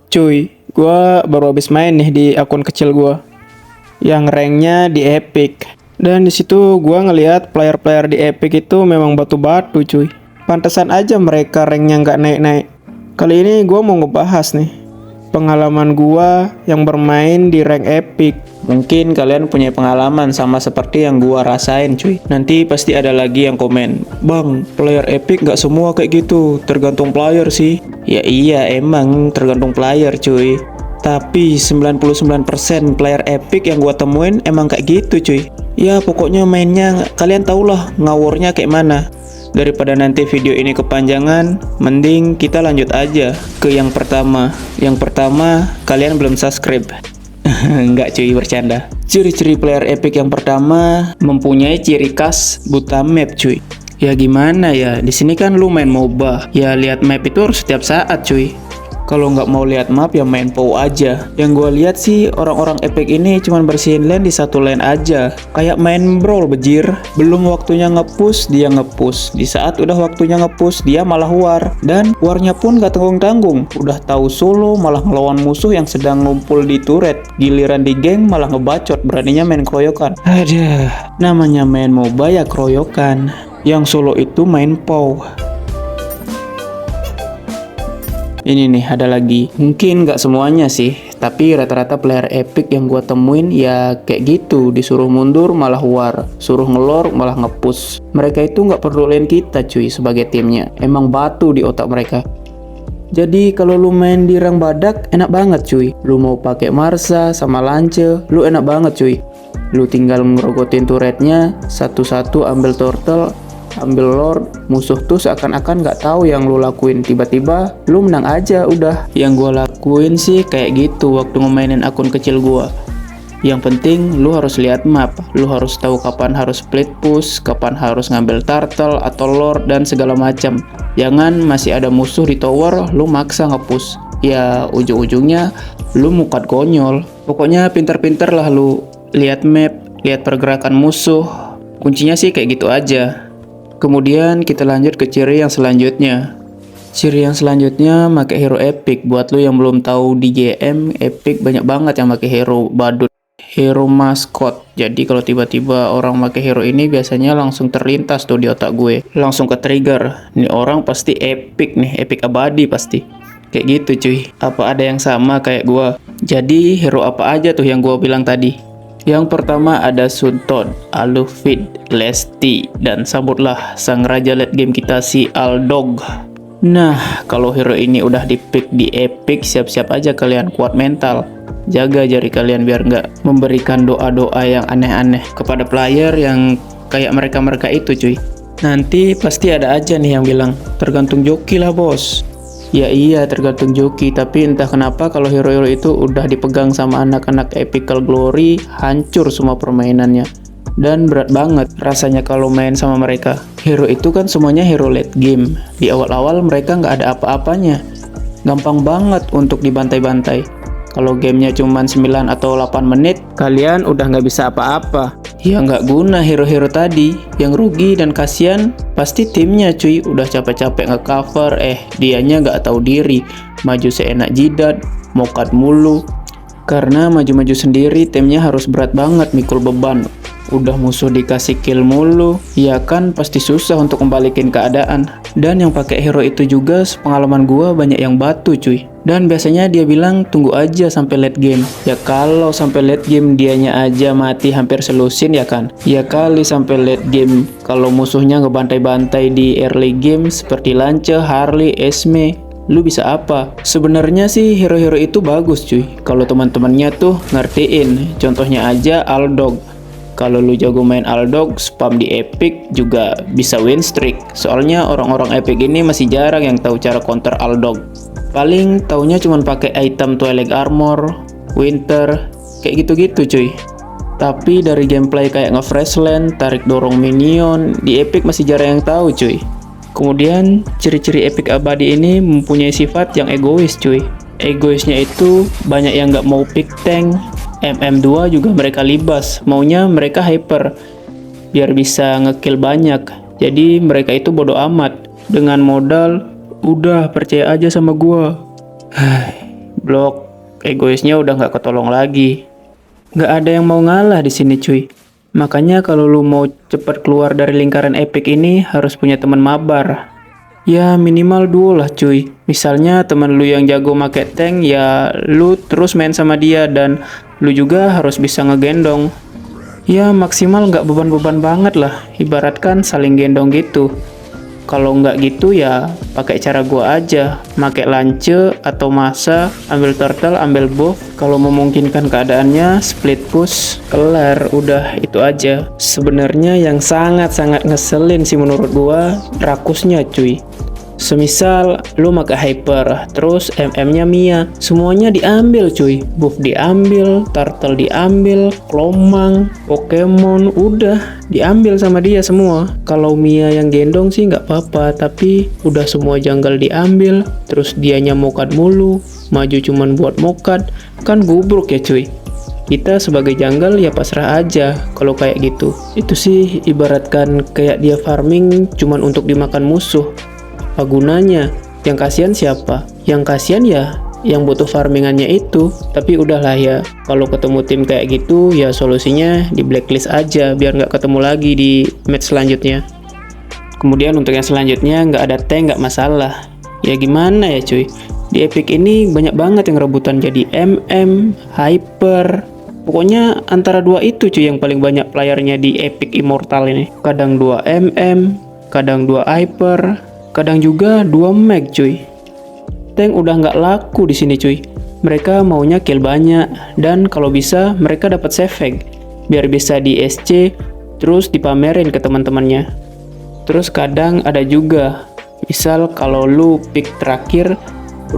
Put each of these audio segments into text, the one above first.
Cuy, gua baru habis main nih di akun kecil gua yang ranknya di Epic. Dan di situ gua ngelihat player-player di Epic itu memang batu-batu cuy. Pantesan aja mereka ranknya nggak naik-naik. Kali ini gua mau ngebahas nih pengalaman gua yang bermain di rank Epic. Mungkin kalian punya pengalaman sama seperti yang gua rasain cuy. Nanti pasti ada lagi yang komen, "Bang, player Epic nggak semua kayak gitu, tergantung player sih." Ya iya, emang tergantung player cuy. Tapi 99% player Epic yang gua temuin emang kayak gitu cuy. Ya pokoknya mainnya kalian tau lah ngawurnya kayak mana. Daripada nanti video ini kepanjangan, mending kita lanjut aja ke yang pertama. Yang pertama, kalian belum subscribe. Enggak cuy, bercanda. Ciri-ciri player Epic yang pertama mempunyai ciri khas buta map cuy. Ya gimana ya, di sini kan lu main MOBA. Ya lihat map itu harus setiap saat cuy. Kalau nggak mau lihat map ya main PoW aja. Yang gue lihat sih orang-orang Epic ini cuman bersihin lane di satu lane aja. Kayak main brawl bejir. Belum waktunya nge-push, dia nge-push. Di saat udah waktunya nge-push, dia malah war. Dan warnya pun gak tanggung-tanggung. Udah tahu solo malah ngelawan musuh yang sedang ngumpul di turret. Giliran di geng malah ngebacot, beraninya main keroyokan. Aduh, namanya main MOBA ya keroyokan. Yang solo itu main PoW. Ini nih ada lagi. Mungkin nggak semuanya sih, tapi rata-rata player Epic yang gua temuin ya kayak gitu. Disuruh mundur malah war, suruh ngelor malah ngepush. Mereka itu nggak perlu lane kita cuy sebagai timnya. Emang batu di otak mereka. Jadi kalau lu main di rank badak enak banget cuy. Lu mau pakai Marsa sama Lance, lu enak banget cuy. Lu tinggal ngerogotin turretnya, satu-satu ambil turtle, ambil lord, musuh tuh seakan-akan nggak tahu yang lu lakuin, tiba-tiba lu menang aja udah. Yang gua lakuin sih kayak gitu waktu ngemainin akun kecil gua. Yang penting lu harus lihat map, lu harus tahu kapan harus split push, kapan harus ngambil turtle atau lord dan segala macam. Jangan masih ada musuh di tower lu maksa nge-push. Ya ujung-ujungnya lu mukat konyol. Pokoknya pinter-pinter lah lu lihat map, lihat pergerakan musuh. Kuncinya sih kayak gitu aja. Kemudian kita lanjut ke ciri yang selanjutnya. Ciri yang selanjutnya pakai hero Epic. Buat lo yang belum tahu di GM, Epic banyak banget yang pakai hero badut, hero maskot. Jadi kalau tiba-tiba orang pakai hero ini biasanya langsung terlintas tuh di otak gue. Langsung ke trigger. Ini orang pasti Epic nih, Epic abadi pasti. Kayak gitu cuy. Apa ada yang sama kayak gue? Jadi hero apa aja tuh yang gue bilang tadi? Yang pertama ada Sunton, Alufid, Lesti, dan sambutlah sang raja late game kita si Aldog. Nah, kalau hero ini udah di-pick di Epic, siap-siap aja kalian kuat mental. Jaga jari kalian biar nggak memberikan doa-doa yang aneh-aneh kepada player yang kayak mereka-mereka itu cuy. Nanti pasti ada aja nih yang bilang, tergantung joki lah bos. Ya iya tergantung joki, tapi entah kenapa kalau hero-hero itu udah dipegang sama anak-anak Epical Glory, hancur semua permainannya. Dan berat banget rasanya kalau main sama mereka. Hero itu kan semuanya hero late game. Di awal-awal mereka nggak ada apa-apanya. Gampang banget untuk dibantai-bantai. Kalau gamenya cuma 9 atau 8 menit, kalian udah nggak bisa apa-apa. Ya nggak guna hero-hero tadi. Yang rugi dan kasihan pasti timnya cuy. Udah capek-capek nge-cover, dianya nggak tahu diri. Maju seenak jidat, mokat mulu. Karena maju-maju sendiri timnya harus berat banget mikul beban. Udah musuh dikasih kill mulu, ya kan pasti susah untuk membalikin keadaan. Dan yang pakai hero itu juga sepengalaman gua banyak yang batu cuy. Dan biasanya dia bilang tunggu aja sampai late game. Ya kalau sampai late game dianya aja mati hampir selusin ya kan. Ya kali sampai late game kalau musuhnya ngebantai-bantai di early game seperti Lance, Harley, Esme. Lu bisa apa? Sebenarnya sih hero-hero itu bagus cuy. Kalau teman-temannya tuh ngertiin. Contohnya aja Aldog. Kalau lu jago main Aldog, spam di Epic juga bisa win streak. Soalnya orang-orang Epic ini masih jarang yang tahu cara counter Aldog. Paling taunya cuma pakai item Twilight Armor, Winter, kayak gitu-gitu cuy. Tapi dari gameplay kayak nge-fresh lane, tarik dorong minion, di Epic masih jarang yang tahu cuy. Kemudian ciri-ciri Epic abadi ini mempunyai sifat yang egois cuy. Egoisnya itu banyak yang nggak mau pick tank, MM2 juga mereka libas, maunya mereka hyper biar bisa ngekill banyak. Jadi mereka itu bodoh amat dengan modal udah percaya aja sama gua. Blok, egoisnya udah nggak ketolong lagi. Nggak ada yang mau ngalah di sini cuy. Makanya kalau lu mau cepat keluar dari lingkaran epic ini harus punya teman mabar. Ya minimal duo lah cuy. Misalnya teman lu yang jago make tank, ya lu terus main sama dia dan lu juga harus bisa ngegendong. Ya maksimal nggak beban-beban banget lah. Ibaratkan saling gendong gitu. Kalau nggak gitu ya pakai cara gua aja, pakai lance atau masa, ambil turtle, ambil buff. Kalau memungkinkan keadaannya split push, kelar, udah itu aja. Sebenarnya yang sangat-sangat ngeselin sih menurut gua rakusnya cuy. Semisal lu pakai hyper, terus MM-nya Mia, semuanya diambil cuy. Buff diambil, turtle diambil, Klomang, Pokemon udah diambil sama dia semua. Kalau Mia yang gendong sih nggak apa-apa, tapi udah semua jungle diambil, terus dianya mokat mulu, maju cuman buat mokat, kan gubruk ya cuy. Kita sebagai jungle ya pasrah aja kalau kayak gitu. Itu sih ibaratkan kayak dia farming cuman untuk dimakan musuh. Apa gunanya? Yang kasihan siapa? Yang kasihan ya yang butuh farmingannya itu. Tapi udahlah ya, kalau ketemu tim kayak gitu ya solusinya di blacklist aja biar nggak ketemu lagi di match selanjutnya. Kemudian untuk yang selanjutnya nggak ada tank nggak masalah. Ya gimana ya cuy, di epic ini banyak banget yang rebutan jadi MM, hyper. Pokoknya antara dua itu cuy yang paling banyak playernya di epic immortal ini. Kadang 2 MM, kadang 2 hyper, kadang juga 2 mag cuy. Tank udah nggak laku di sini cuy. Mereka maunya kill banyak dan kalau bisa mereka dapat save egg biar bisa di SC terus dipamerin ke teman-temannya. Terus kadang ada juga, misal kalau lu pick terakhir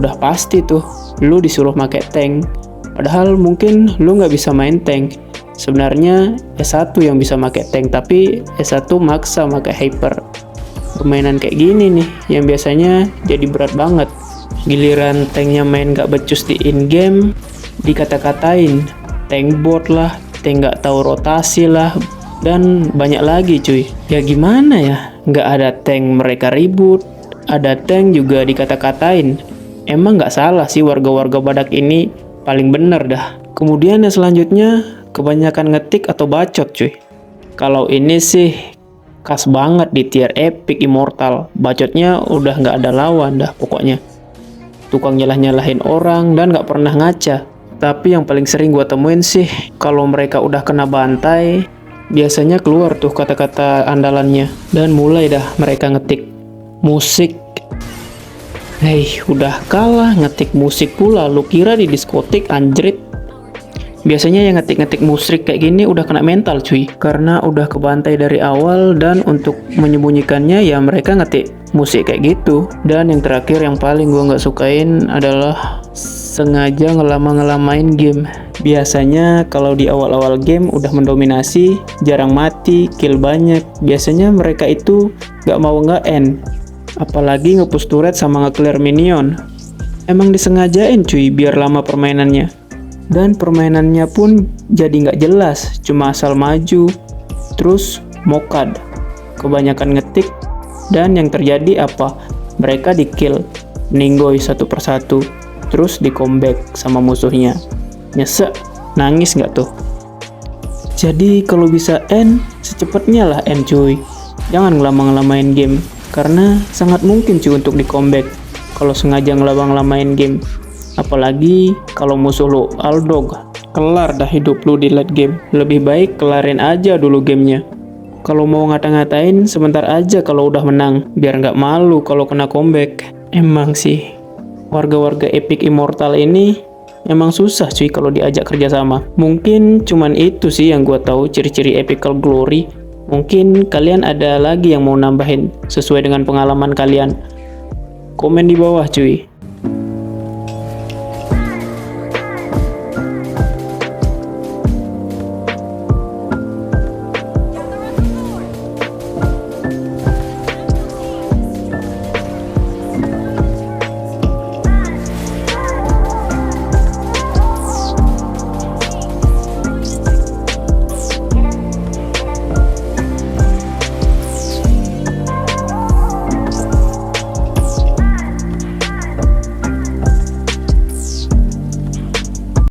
udah pasti tuh lu disuruh pakai tank. Padahal mungkin lu nggak bisa main tank. Sebenarnya S1 yang bisa pakai tank tapi S1 maksa pakai hyper. Permainan kayak gini nih yang biasanya jadi berat banget. Giliran tanknya main gak becus di in-game, dikata-katain tank bot lah, tank gak tahu rotasi lah, dan banyak lagi cuy. Ya gimana ya, gak ada tank mereka ribut, ada tank juga dikata-katain. Emang gak salah sih warga-warga badak ini, paling bener dah. Kemudian yang selanjutnya, kebanyakan ngetik atau bacot cuy. Kalau ini sih khas banget di tier epic immortal, bacotnya udah nggak ada lawan dah pokoknya. Tukang nyalah-nyalahin orang dan nggak pernah ngaca. Tapi yang paling sering gua temuin sih, kalau mereka udah kena bantai, biasanya keluar tuh kata-kata andalannya dan mulai dah mereka ngetik musik. Hei, udah kalah ngetik musik pula, lu kira di diskotik anjrit? Biasanya yang ngetik-ngetik musrik kayak gini udah kena mental cuy, karena udah kebantai dari awal dan untuk menyembunyikannya ya mereka ngetik musik kayak gitu. Dan yang terakhir yang paling gua nggak sukain adalah sengaja ngelama-ngelamain game. Biasanya kalau di awal-awal game udah mendominasi, jarang mati, kill banyak, biasanya mereka itu nggak mau nge-end, apalagi nge-push turret sama nge-clear minion. Emang disengajain cuy biar lama permainannya. Dan permainannya pun jadi nggak jelas, cuma asal maju, terus mokad, kebanyakan ngetik, dan yang terjadi apa? Mereka di kill, ninggoy satu persatu, terus di comeback sama musuhnya. Nyesek, nangis nggak tuh? Jadi kalau bisa end, secepatnya lah end cuy. Jangan ngelama-ngelamain game, karena sangat mungkin cuy untuk di comeback kalau sengaja ngelama-ngelamain game. Apalagi kalau musuh lo Aldog, kelar dah hidup lu di late game. Lebih baik kelarin aja dulu gamenya. Kalau mau ngata-ngatain sebentar aja kalau udah menang, biar nggak malu kalau kena comeback. Emang sih, warga-warga epic immortal ini emang susah cuy kalau diajak kerjasama. Mungkin cuman itu sih yang gue tahu ciri-ciri epical glory. Mungkin kalian ada lagi yang mau nambahin sesuai dengan pengalaman kalian. Komen di bawah cuy.